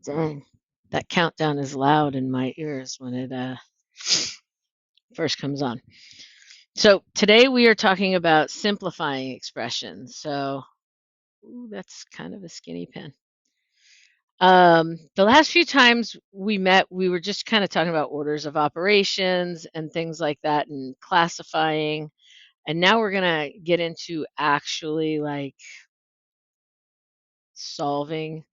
Dang, that countdown is loud in my ears when it first comes on. So today we are talking about simplifying expressions. So, ooh, that's kind of a skinny pen. The last few times we met, we were just kind of talking about orders of operations and things like that and classifying. And now we're going to get into actually like solving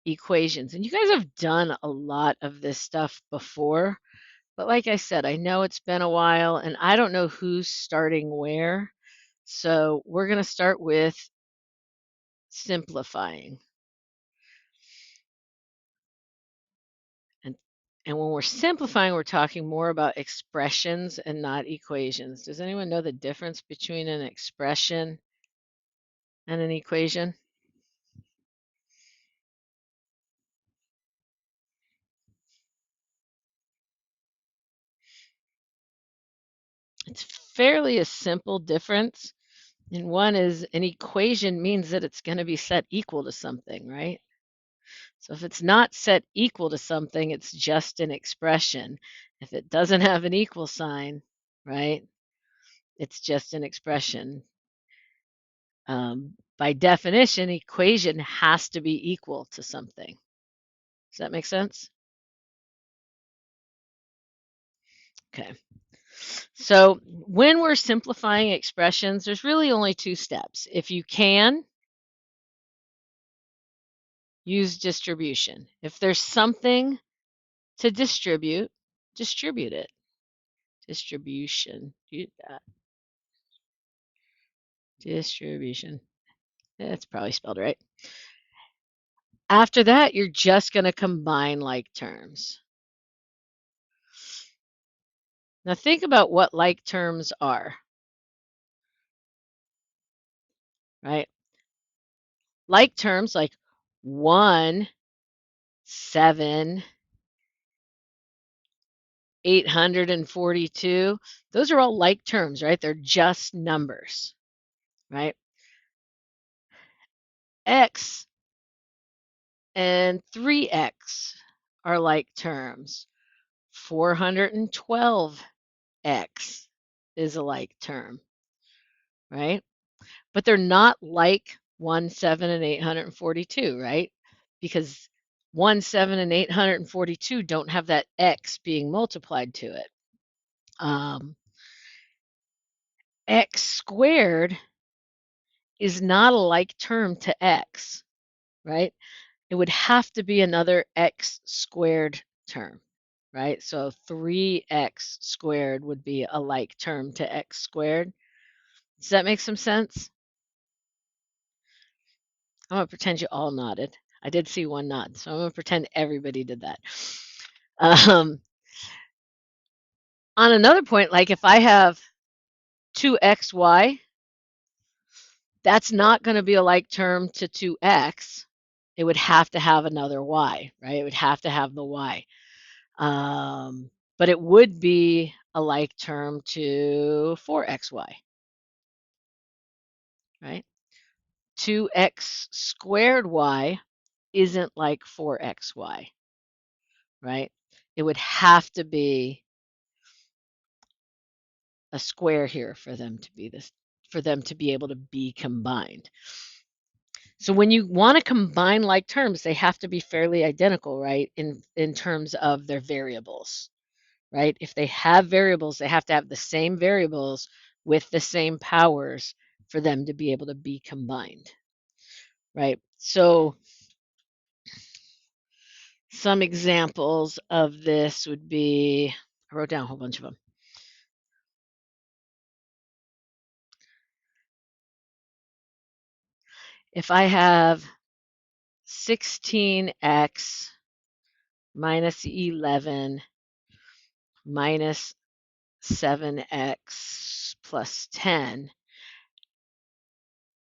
equations. And you guys have done a lot of this stuff before. But like I said, I know it's been a while and I don't know who's starting where. So we're going to start with simplifying. And, and when we're simplifying, we're talking more about expressions and not equations. Does anyone know the difference between an expression and an equation? It's fairly a simple difference. And one is an equation means that it's going to be set equal to something, right? So if it's not set equal to something, it's just an expression. If it doesn't have an equal sign, right, it's just an expression. By definition, equation has to be equal to something. Does that make sense? Okay. So when we're simplifying expressions, there's really only two steps. If you can, use distribution. If there's something to distribute, distribute it. Distribution. Distribution. It's probably spelled right. After that, you're just going to combine like terms. Now think about what like terms are, right? Like terms like 1, 7, 842, those are all like terms, right? They're just numbers, right? X and 3x are like terms. 412x is a like term, right? But they're not like 1, 7, and 842, right? Because 1, 7, and 842 don't have that x being multiplied to it. X squared is not a like term to x, right? It would have to be another x squared term, right? So 3x squared would be a like term to x squared. Does that make some sense? I'm going to pretend you all nodded. I did see one nod, so I'm going to pretend everybody did that. On another point, like if I have 2xy, that's not going to be a like term to 2x. It would have to have another y, right? It would have to have the y. But it would be a like term to 4xy, right? 2x squared y isn't like 4xy, right? It would have to be a square here for them to be this, for them to be able to be combined. So when you want to combine like terms, they have to be fairly identical, right? In terms of their variables, right? If they have variables, they have to have the same variables with the same powers for them to be able to be combined, right? So some examples of this would be, I wrote down a whole bunch of them. If I have 16x minus 11 minus 7x plus 10,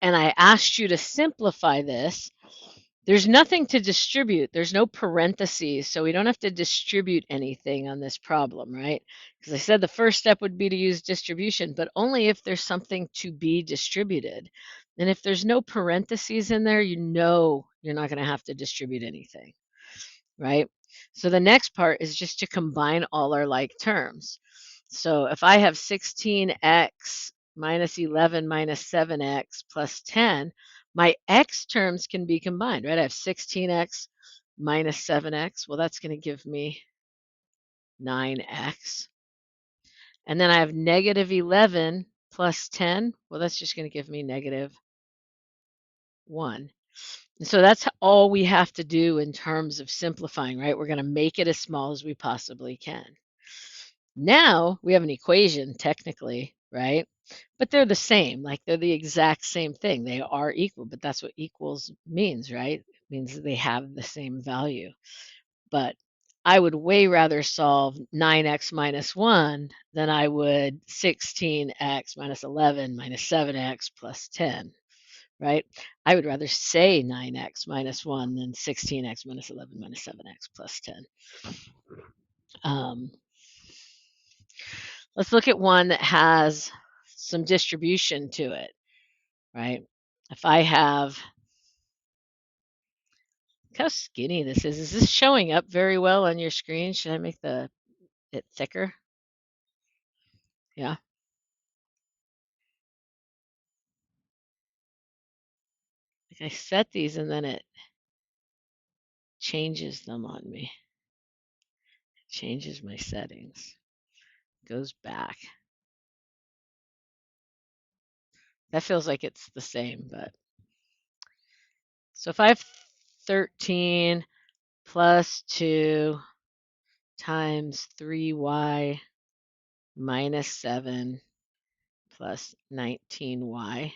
and I asked you to simplify this, there's nothing to distribute. There's no parentheses, so we don't have to distribute anything on this problem, right? Because I said the first step would be to use distribution, but only if there's something to be distributed. And if there's no parentheses in there, you know you're not going to have to distribute anything, right? So the next part is just to combine all our like terms. So if I have 16x minus 11 minus 7x plus 10, my x terms can be combined, right? I have 16x minus 7x. Well, that's going to give me 9x. And then I have negative 11 plus 10. Well, that's just going to give me negative 1. And so that's all we have to do in terms of simplifying, right? We're going to make it as small as we possibly can. Now we have an equation technically, right? But they're the same, like they're the exact same thing. They are equal, but that's what equals means, right? It means that they have the same value. But I would way rather solve 9x minus 1 than I would 16x minus 11 minus 7x plus 10, right? I would rather say 9x minus 1 than 16x minus 11 minus 7x plus 10. Let's look at one that has some distribution to it, right? If I have, look how skinny this is. Is this showing up very well on your screen? Should I make it thicker? Yeah. Like I set these and then it changes them on me. It changes my settings. Goes back. That feels like it's the same, but so if I have 13 plus 2 times 3y minus 7 plus 19y.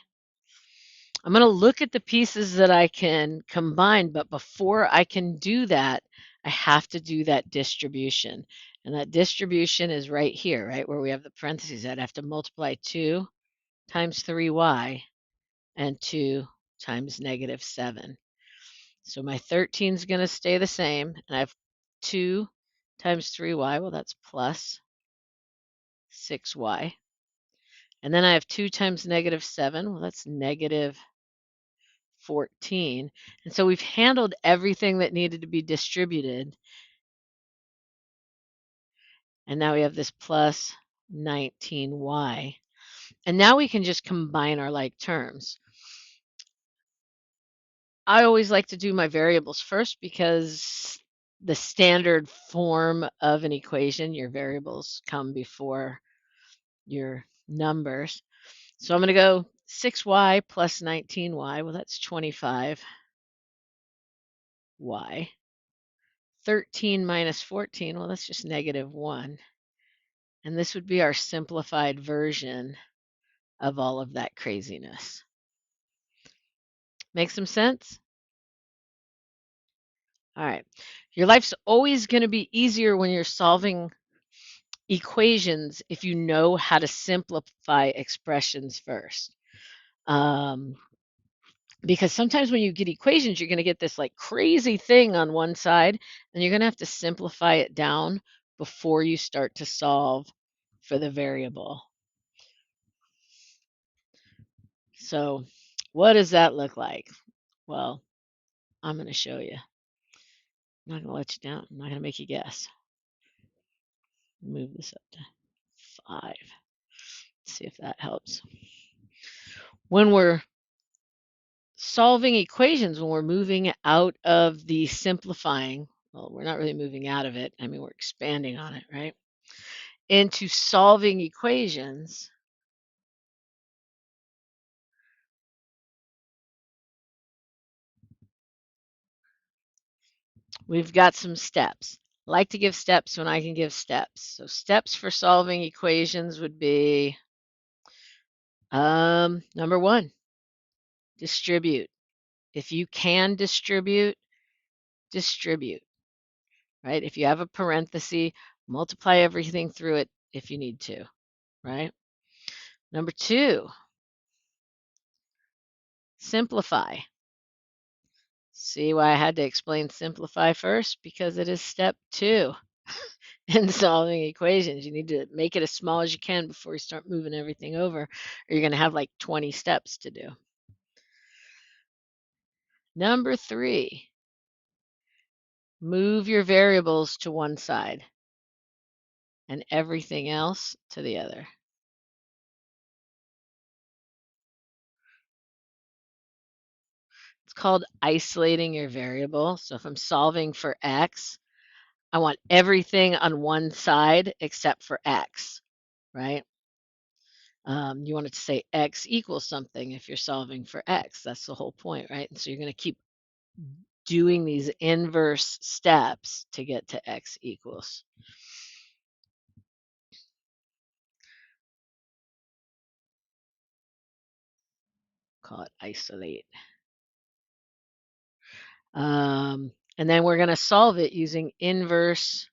I'm going to look at the pieces that I can combine, but before I can do that, I have to do that distribution. And that distribution is right here, right, where we have the parentheses. I'd have to multiply 2 times 3y and 2 times negative 7. So my 13 is going to stay the same, and I have 2 times 3y, well, that's plus 6y. And then I have 2 times negative 7, well, that's negative 14. And so we've handled everything that needed to be distributed. And now we have this plus 19y. And now we can just combine our like terms. I always like to do my variables first because the standard form of an equation, your variables come before your numbers. So I'm going to go 6y plus 19y. Well, that's 25y. 13 minus 14, well, that's just negative 1. And this would be our simplified version of all of that craziness. Make some sense? All right. Your life's always going to be easier when you're solving equations if you know how to simplify expressions first. Because sometimes when you get equations, you're going to get this like crazy thing on one side, and you're going to have to simplify it down before you start to solve for the variable. So what does that look like? Well, I'm going to show you. I'm not going to let you down. I'm not going to make you guess. Move this up to 5. Let's see if that helps. When we're solving equations, when we're moving out of the simplifying, well, we're not really moving out of it. I mean, we're expanding on it, right? Into solving equations, we've got some steps. I like to give steps when I can give steps. So steps for solving equations would be number 1, distribute. If you can distribute, distribute, right? If you have a parenthesis, multiply everything through it if you need to, right? Number 2, simplify. See why I had to explain simplify first? Because it is step 2 in solving equations. You need to make it as small as you can before you start moving everything over, or you're going to have like 20 steps to do. Number 3, Move your variables to one side and everything else to the other. It's called isolating your variable. So if I'm solving for x, I want everything on one side except for x, right? You want it to say x equals something if you're solving for x. That's the whole point, right? And so you're going to keep doing these inverse steps to get to x equals. Call it isolate. And then we're going to solve it using inverse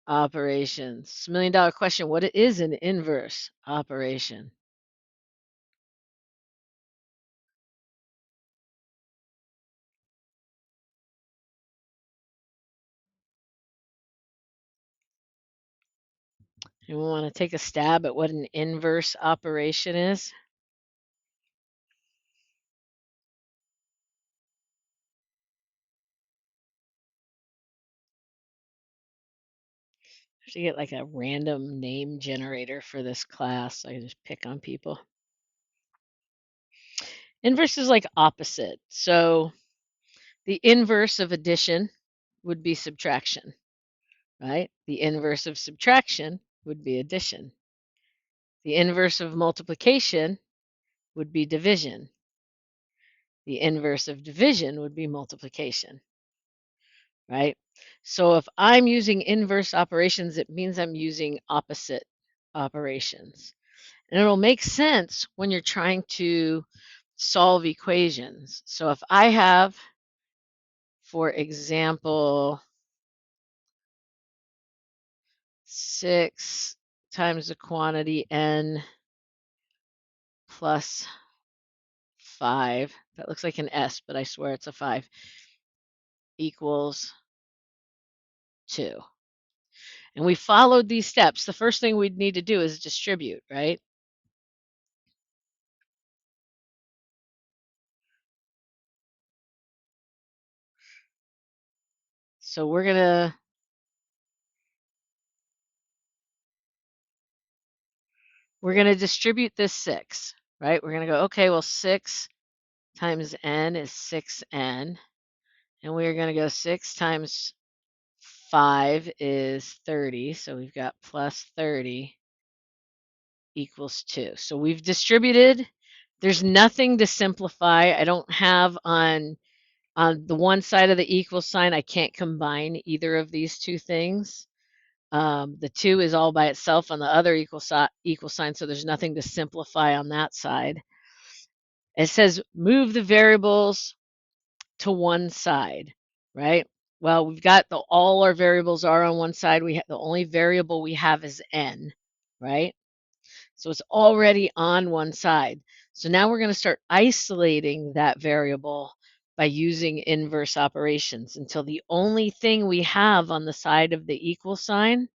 operations. It's a $1 million question. What is an inverse operation? And we want to take a stab at what an inverse operation is. I have to get like a random name generator for this class. So I can just pick on people. Inverse is like opposite. So the inverse of addition would be subtraction, right? The inverse of subtraction would be addition. The inverse of multiplication would be division. The inverse of division would be multiplication, right? So if I'm using inverse operations, it means I'm using opposite operations. And it'll make sense when you're trying to solve equations. So if I have, for example, 6 times the quantity n plus 5, that looks like an S, but I swear it's a 5, equals 2. And we followed these steps. The first thing we'd need to do is distribute, right? So we're gonna distribute this 6, right? We're gonna go, okay, well 6 times n is 6n, and we're gonna go 6 times 5 is 30, so we've got plus 30 equals 2. So we've distributed. There's nothing to simplify. I don't have on the one side of the equal sign, I can't combine either of these two things. The 2 is all by itself on the other equal sign, so there's nothing to simplify on that side. It says move the variables to one side, right? Well, we've got all our variables are on one side. The only variable we have is n, right? So it's already on one side. So now we're going to start isolating that variable by using inverse operations until the only thing we have on the side of the equal sign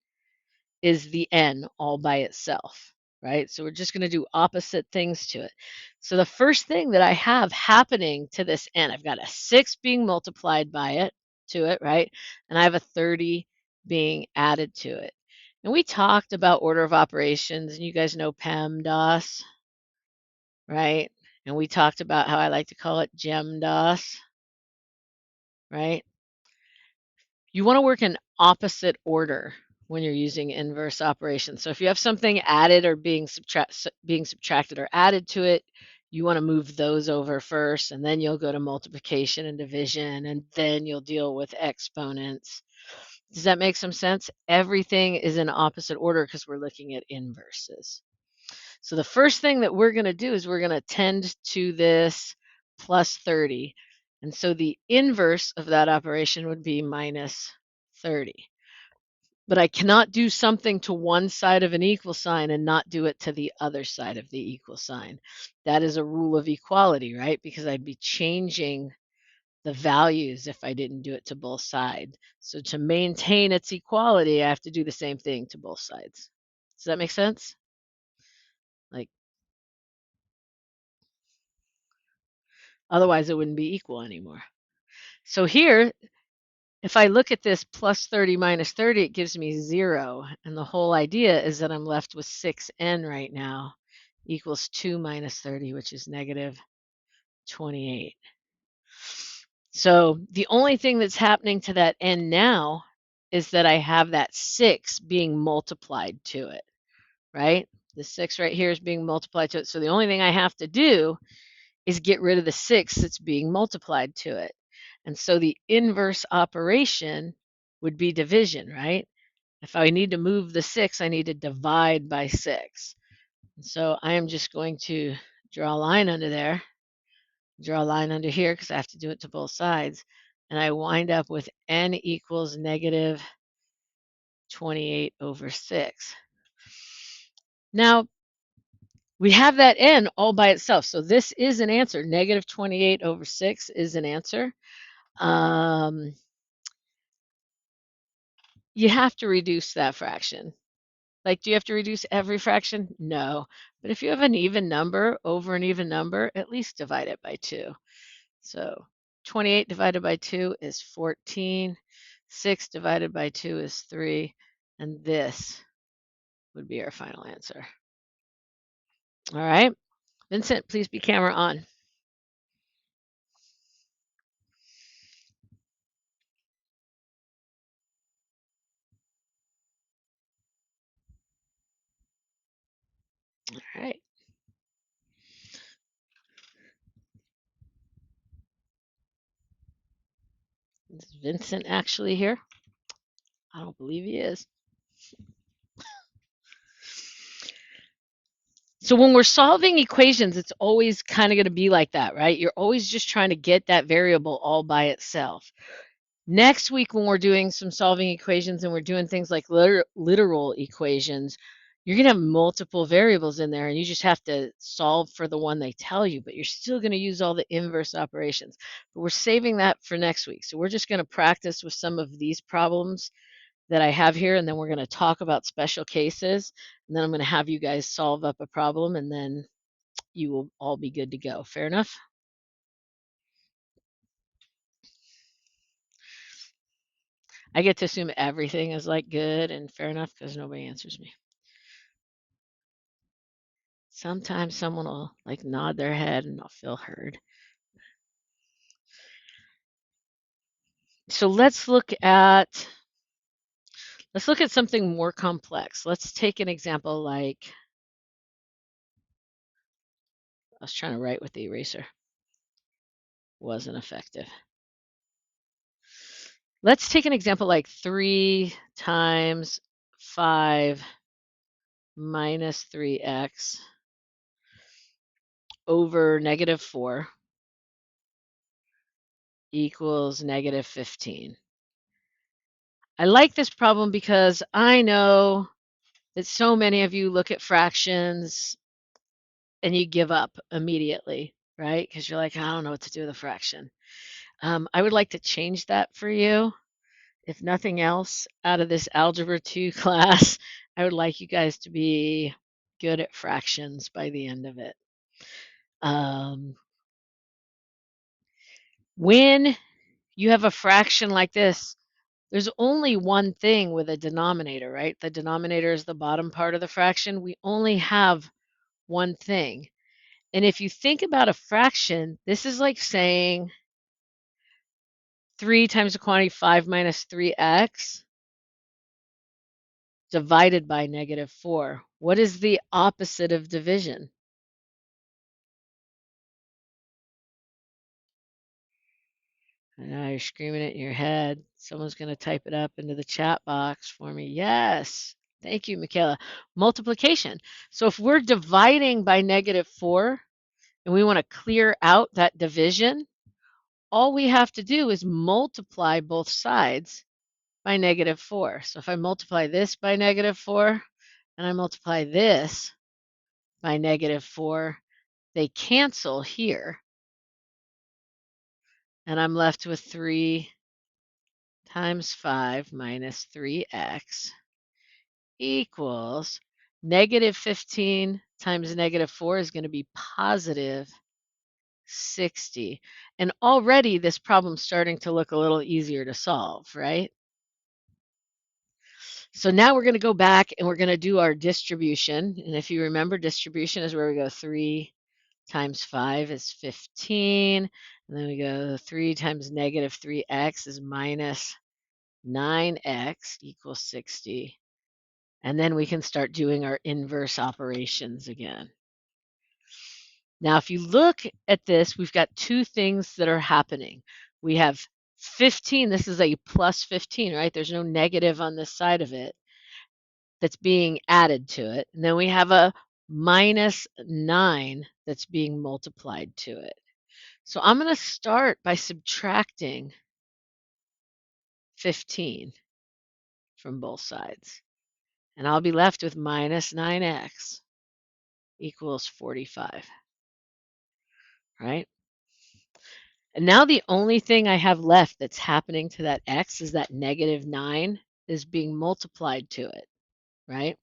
is the n all by itself, right? So we're just going to do opposite things to it. So the first thing that I have happening to this n, I've got a 6 being multiplied by it, to it, right? And I have a 30 being added to it. And we talked about order of operations, and you guys know PEMDAS, right? And we talked about how I like to call it GEMDAS, right? You want to work in opposite order when you're using inverse operations. So if you have something added or being subtracted or added to it, you want to move those over first, and then you'll go to multiplication and division, and then you'll deal with exponents. Does that make some sense? Everything is in opposite order because we're looking at inverses. So the first thing that we're going to do is we're going to tend to this plus 30. And so the inverse of that operation would be minus 30. But I cannot do something to one side of an equal sign and not do it to the other side of the equal sign. That is a rule of equality, right? Because I'd be changing the values if I didn't do it to both sides. So to maintain its equality, I have to do the same thing to both sides. Does that make sense? Like, otherwise it wouldn't be equal anymore. So here, If I look at this plus 30 minus 30, it gives me 0. And the whole idea is that I'm left with 6n right now equals 2 minus 30, which is negative 28. So the only thing that's happening to that n now is that I have that 6 being multiplied to it, right? The 6 right here is being multiplied to it. So the only thing I have to do is get rid of the 6 that's being multiplied to it. And so the inverse operation would be division, right? If I need to move the 6, I need to divide by 6. And so I am just going to draw a line under there, draw a line under here because I have to do it to both sides. And I wind up with n equals negative 28 over 6. Now, we have that n all by itself. So this is an answer. Negative 28 over 6 is an answer. You have to reduce that fraction. Like, do you have to reduce every fraction? No. But if you have an even number over an even number, at least divide it by 2. So 28 divided by 2 is 14. 6 divided by 2 is 3. And this would be our final answer. All right. Vincent, please be camera on. All right. Is Vincent actually here? I don't believe he is. So when we're solving equations, it's always kind of going to be like that, right? You're always just trying to get that variable all by itself. Next week, when we're doing some solving equations and we're doing things like literal equations, you're going to have multiple variables in there and you just have to solve for the one they tell you, but you're still going to use all the inverse operations. But we're saving that for next week. So we're just going to practice with some of these problems that I have here, and then we're going to talk about special cases, and then I'm going to have you guys solve up a problem, and then you will all be good to go. Fair enough? I get to assume everything is like good and fair enough because nobody answers me. Sometimes someone will like nod their head and I'll feel heard. So let's look at something more complex. Let's take an example like, I was trying to write with the eraser. Wasn't effective. Let's take an example like 3 times 5 minus 3x over negative 4 equals negative 15. I like this problem because I know that so many of you look at fractions and you give up immediately, right? Because you're like, I don't know what to do with a fraction. I would like to change that for you. If nothing else, out of this Algebra 2 class, I would like you guys to be good at fractions by the end of it. When you have a fraction like this, there's only one thing with a denominator, right? The denominator is the bottom part of the fraction. We only have one thing. And if you think about a fraction, this is like saying 3 times the quantity 5 minus 3x divided by negative 4. What is the opposite of division? I know you're screaming it in your head. Someone's going to type it up into the chat box for me. Yes. Thank you, Michaela. Multiplication. So if we're dividing by negative 4 and we want to clear out that division, all we have to do is multiply both sides by negative 4. So if I multiply this by negative 4 and I multiply this by negative 4, they cancel here. And I'm left with 3 times 5 minus 3x equals negative 15 times negative 4 is going to be positive 60. And already this problem's starting to look a little easier to solve, right? So now we're going to go back and we're going to do our distribution. And if you remember, distribution is where we go 3 times 5 is 15. And then we go 3 times negative 3x is minus 9x equals 60. And then we can start doing our inverse operations again. Now, if you look at this, we've got two things that are happening. We have 15, this is a plus 15, right? There's no negative on this side of it that's being added to it. And then we have a minus 9 that's being multiplied to it. So I'm going to start by subtracting 15 from both sides. And I'll be left with minus 9x equals 45, right? And now the only thing I have left that's happening to that x is that negative 9 is being multiplied to it, right?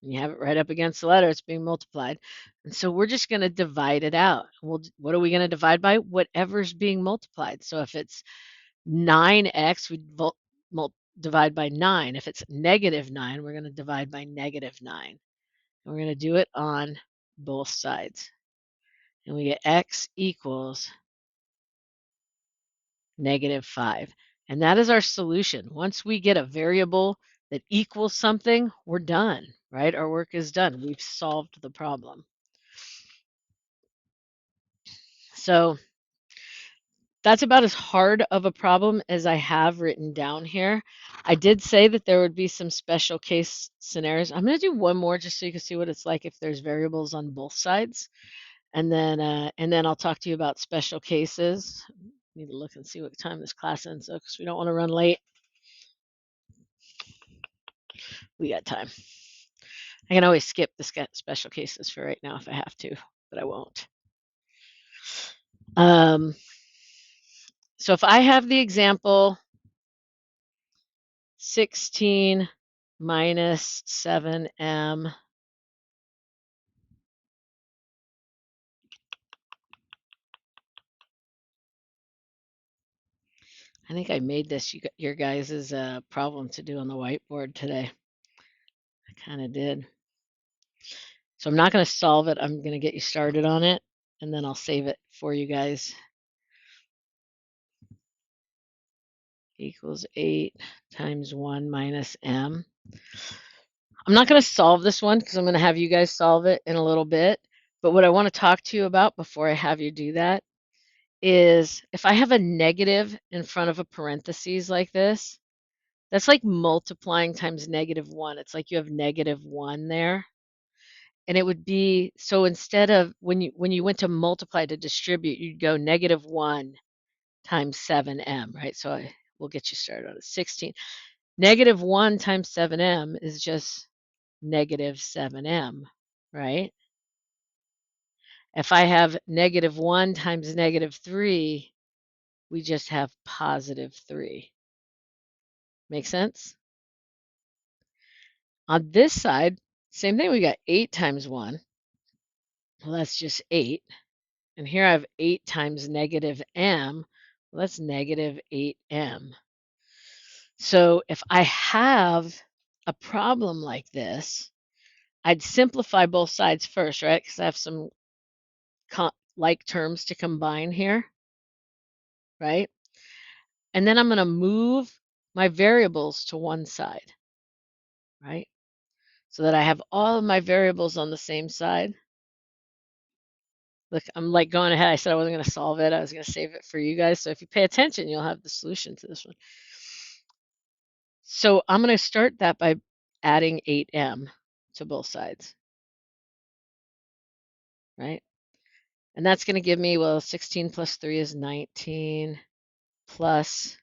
When you have it right up against the letter, it's being multiplied. And so we're just going to divide it out. Well, what are we going to divide by? Whatever's being multiplied. So if it's 9x, we divide by 9. If it's negative 9, we're going to divide by negative 9. And we're going to do it on both sides. And we get x equals negative 5. And that is our solution. Once we get a variable that equals something, we're done, right? Our work is done. We've solved the problem. So that's about as hard of a problem as I have written down here. I did say that there would be some special case scenarios. I'm going to do one more just so you can see what it's like if there's variables on both sides. And then I'll talk to you about special cases. Need to look and see what time this class ends because we don't want to run late. We got time. I can always skip the special cases for right now if I have to, but I won't. So if I have the example 16 minus 7m I think I made this your guys' problem to do on the whiteboard today. I kind of did. So I'm not going to solve it. I'm going to get you started on it, and then I'll save it for you guys. Equals 8 times 1 minus m. I'm not going to solve this one because I'm going to have you guys solve it in a little bit. But what I want to talk to you about before I have you do that is if I have a negative in front of a parentheses like this, that's like multiplying times negative 1. It's like you have negative 1 there. And it would be, so instead of, when you went to multiply to distribute, you'd go negative 1 times 7m, right? So we'll get you started on it. 16. Negative 1 times 7m is just negative 7m, right? If I have negative 1 times negative 3, we just have positive 3. Make sense? On this side, same thing. We got 8 times 1. Well, that's just 8. And here I have 8 times negative m. Well, that's negative 8m. So if I have a problem like this, I'd simplify both sides first, right? Because I have some like terms to combine here, right? And then I'm going to move my variables to one side, right? So that I have all of my variables on the same side. Look, I'm like going ahead. I said I wasn't going to solve it. I was going to save it for you guys. So if you pay attention, you'll have the solution to this one. So I'm going to start that by adding 8m to both sides, right? And that's going to give me, well, 16 plus 3 is 19, plus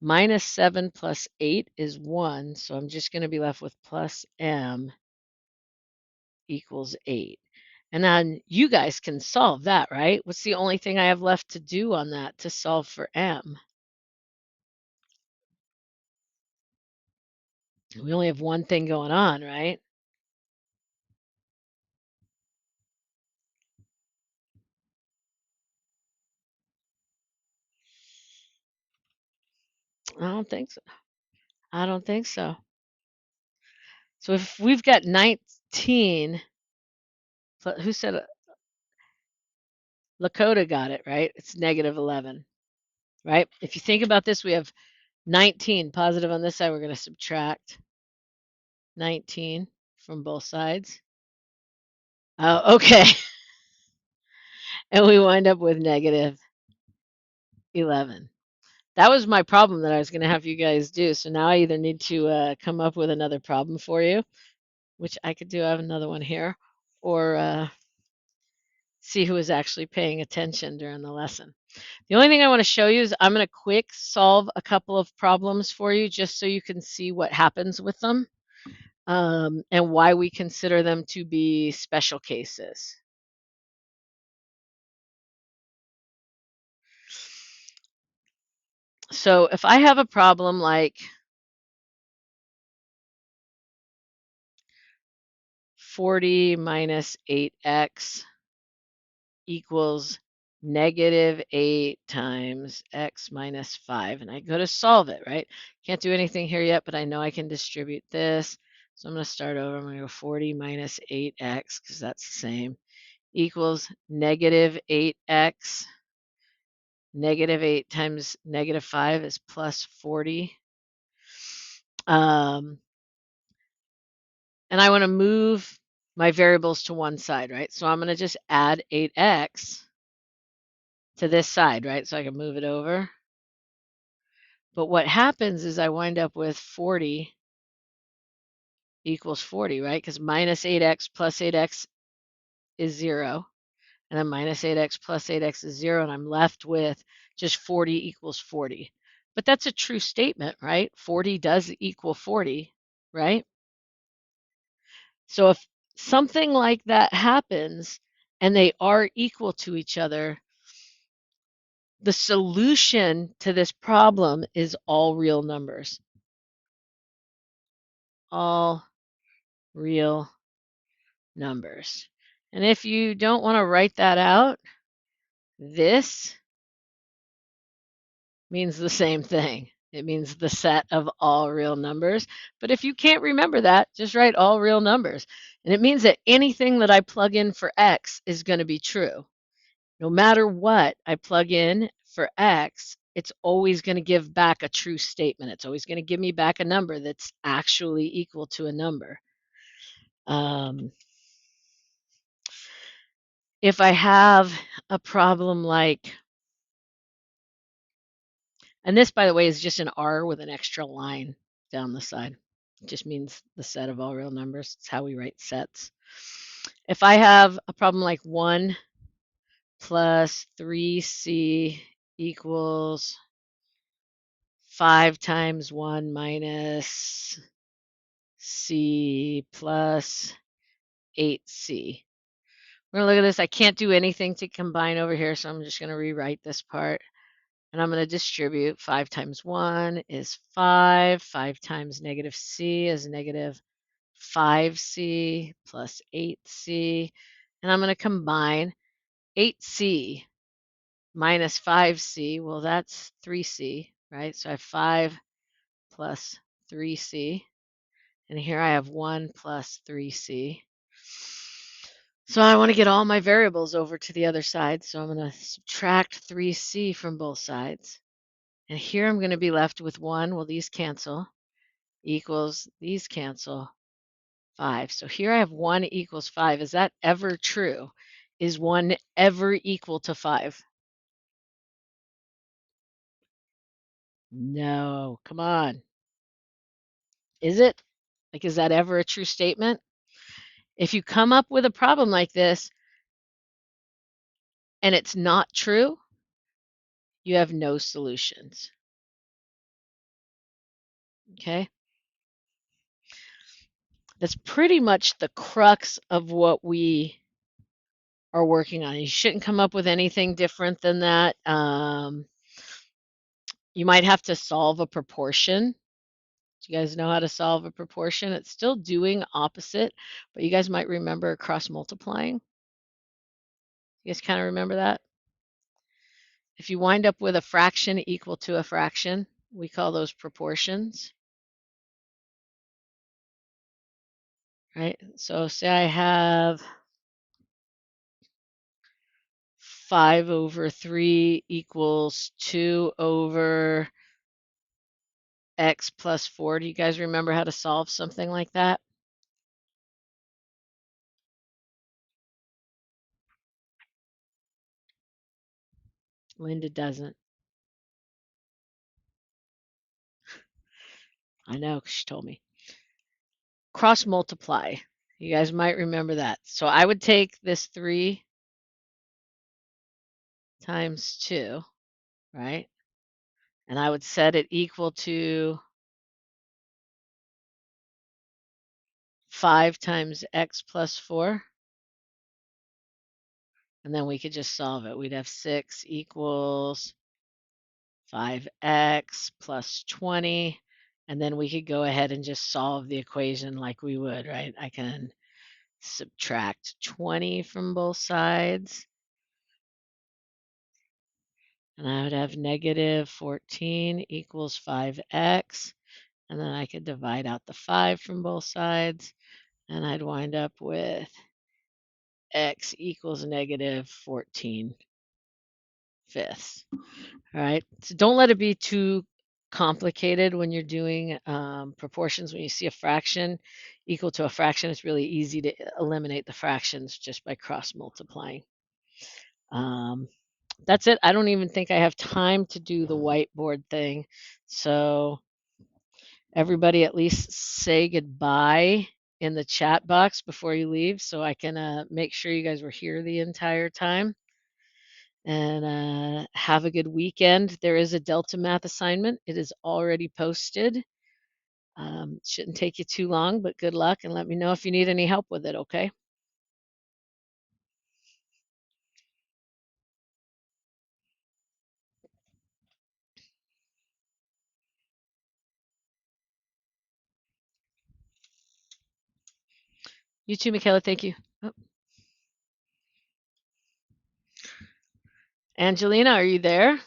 minus 7 plus 8 is 1. So I'm just going to be left with plus m equals 8. And then you guys can solve that, right? What's the only thing I have left to do on that to solve for m? We only have one thing going on, right? I don't think so. I don't think so. So if we've got 19, who said it? Lakota got it, right? It's negative 11, right? If you think about this, we have 19 positive on this side. We're going to subtract 19 from both sides. Oh, okay. And we wind up with negative 11. That was my problem that I was going to have you guys do. So now I either need to come up with another problem for you, which I could do. I have another one here, or see who is actually paying attention during the lesson. The only thing I want to show you is I'm going to quick solve a couple of problems for you just so you can see what happens with them and why we consider them to be special cases. So if I have a problem like 40 minus 8x equals negative 8 times x minus 5, and I go to solve it, right? Can't do anything here yet, but I know I can distribute this. So I'm going to start over. I'm going to go 40 minus 8x, because that's the same, equals negative 8x. Negative 8 times negative 5 is plus 40. And I want to move my variables to one side, right? So I'm going to just add 8x to this side, right? So I can move it over. But what happens is I wind up with 40 equals 40, right? Because minus 8x plus 8x is 0. And then minus 8x plus 8x is 0. And I'm left with just 40 equals 40. But that's a true statement, right? 40 does equal 40, right? So if something like that happens and they are equal to each other, the solution to this problem is all real numbers. All real numbers. And if you don't want to write that out, this means the same thing. It means the set of all real numbers. But if you can't remember that, just write all real numbers. And it means that anything that I plug in for x is going to be true. No matter what I plug in for x, it's always going to give back a true statement. It's always going to give me back a number that's actually equal to a number. If I have a problem like, and this, by the way, is just an R with an extra line down the side. It just means the set of all real numbers. It's how we write sets. If I have a problem like 1 plus 3c equals 5 times 1 minus c plus 8c. We're going to look at this. I can't do anything to combine over here, so I'm just going to rewrite this part. And I'm going to distribute 5 times 1 is 5. 5 times negative c is negative 5c plus 8c. And I'm going to combine 8c minus 5c. Well, that's 3c, right? So I have 5 plus 3c. And here I have 1 plus 3c. So I want to get all my variables over to the other side. So I'm going to subtract 3c from both sides. And here I'm going to be left with 1. Well, these cancel. Equals, these cancel. 5. So here I have 1 equals 5. Is that ever true? Is 1 ever equal to 5? No. Come on. Is it? Like, is that ever a true statement? If you come up with a problem like this and it's not true, you have no solutions. Okay? That's pretty much the crux of what we are working on. You shouldn't come up with anything different than that. You might have to solve a proportion. Do you guys know how to solve a proportion? It's still doing opposite, but you guys might remember cross multiplying. You guys kind of remember that? If you wind up with a fraction equal to a fraction, We call those proportions, right? So say I have 5 over 3 equals 2 over x plus 4. Do you guys remember how to solve something like that? Linda doesn't. I know, 'cause she told me. Cross multiply. You guys might remember that. So I would take this 3 times 2, right? And I would set it equal to 5 times x plus 4. And then we could just solve it. We'd have 6 equals 5x plus 20. And then we could go ahead and just solve the equation like we would, right? I can subtract 20 from both sides. And I would have negative 14 equals 5x. And then I could divide out the 5 from both sides. And I'd wind up with x equals negative 14 fifths. All right. So don't let it be too complicated when you're doing proportions. When you see a fraction equal to a fraction, it's really easy to eliminate the fractions just by cross multiplying. That's it. I don't even think I have time to do the whiteboard thing. So everybody at least say goodbye in the chat box before you leave so I can make sure you guys were here the entire time. And have a good weekend. There is a Delta Math assignment. It is already posted. Shouldn't take you too long, but good luck and let me know if you need any help with it, okay? You too, Michaela. Thank you. Oh, Angelina, are you there?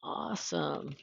Awesome.